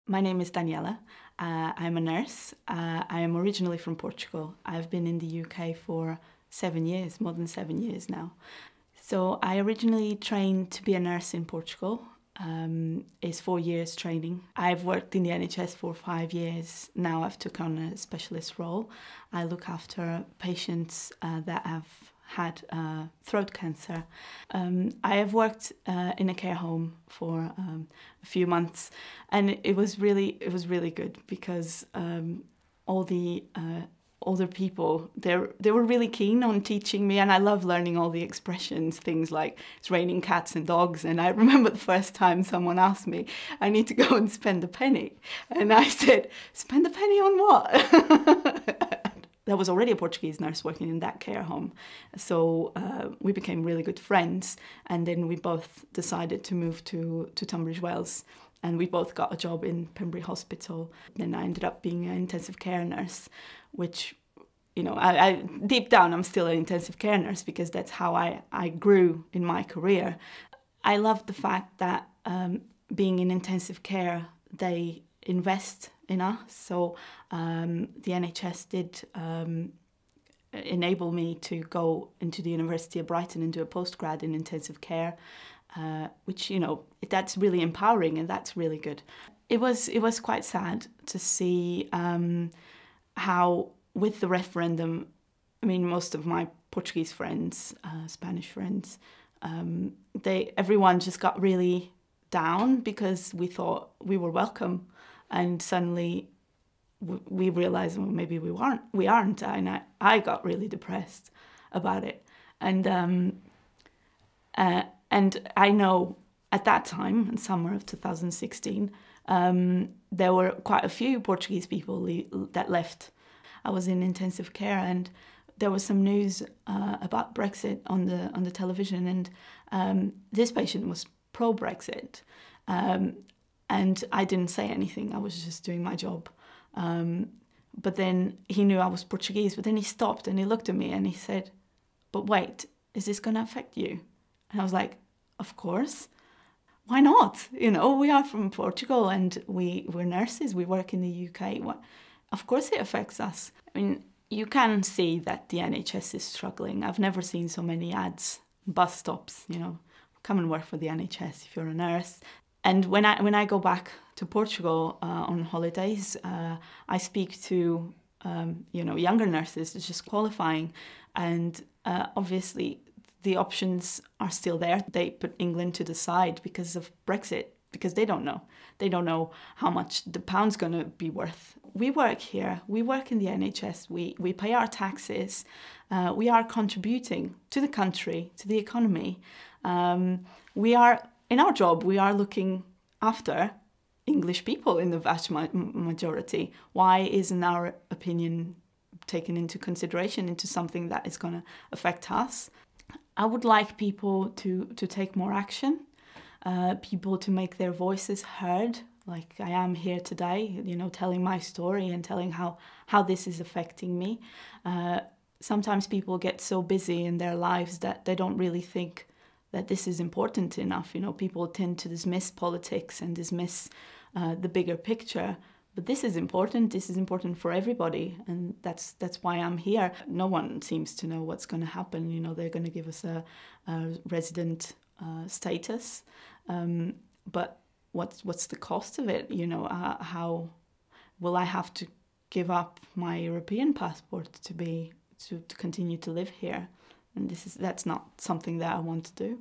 My name is Daniella. I'm a nurse. I am originally from Portugal. I've been in the UK for 7 years, more than 7 years now. So I originally trained to be a nurse in Portugal. It's 4 years training. I've worked in the NHS for 5 years. Now I've took on a specialist role. I look after patients that have had throat cancer. I have worked in a care home for a few months, and it was really good because all the older people, they were really keen on teaching me, and I love learning all the expressions, things like it's raining cats and dogs. And I remember the first time someone asked me, I need to go and spend a penny, and I said, spend a penny on what? There was already a Portuguese nurse working in that care home, so we became really good friends, and then we both decided to move to Tunbridge Wells, and we both got a job in Pembrey Hospital. Then I ended up being an intensive care nurse, which, you know, I deep down I'm still an intensive care nurse because that's how I grew in my career. I love the fact that being in intensive care, they invest in us. So the NHS did enable me to go into the University of Brighton and do a postgrad in intensive care, which, you know, that's really empowering and that's really good. It was quite sad to see how with the referendum, I mean, most of my Portuguese friends, Spanish friends, everyone just got really down because we thought we were welcome. And suddenly we realized, well, maybe we aren't, and I got really depressed about it. And I know at that time, in summer of 2016, there were quite a few Portuguese people that left. I was in intensive care, and there was some news about Brexit on the television, and this patient was pro-Brexit. And I didn't say anything, I was just doing my job. But then he knew I was Portuguese, but then he stopped and he looked at me and he said, but wait, is this going to affect you? And I was like, of course. Why not? You know, we are from Portugal and we're nurses, we work in the UK. Of course it affects us. I mean, you can see that the NHS is struggling. I've never seen so many ads, bus stops, you know, come and work for the NHS if you're a nurse. And when I go back to Portugal on holidays, I speak to you know, younger nurses just qualifying, and obviously the options are still there. They put England to the side because of Brexit, because they don't know how much the pound's going to be worth. We work here, we work in the NHS, we pay our taxes, we are contributing to the country, to the economy. We are, in our job, we are looking after English people in the vast majority. Why isn't our opinion taken into consideration into something that is going to affect us? I would like people to take more action, people to make their voices heard, like I am here today, you know, telling my story and telling how this is affecting me. Sometimes people get so busy in their lives that they don't really think that this is important enough. You know, people tend to dismiss politics and dismiss the bigger picture. But this is important for everybody, and that's why I'm here. No one seems to know what's going to happen. You know, they're going to give us a resident status, but what's the cost of it? You know, how will I have to give up my European passport to continue to live here? And that's not something that I want to do.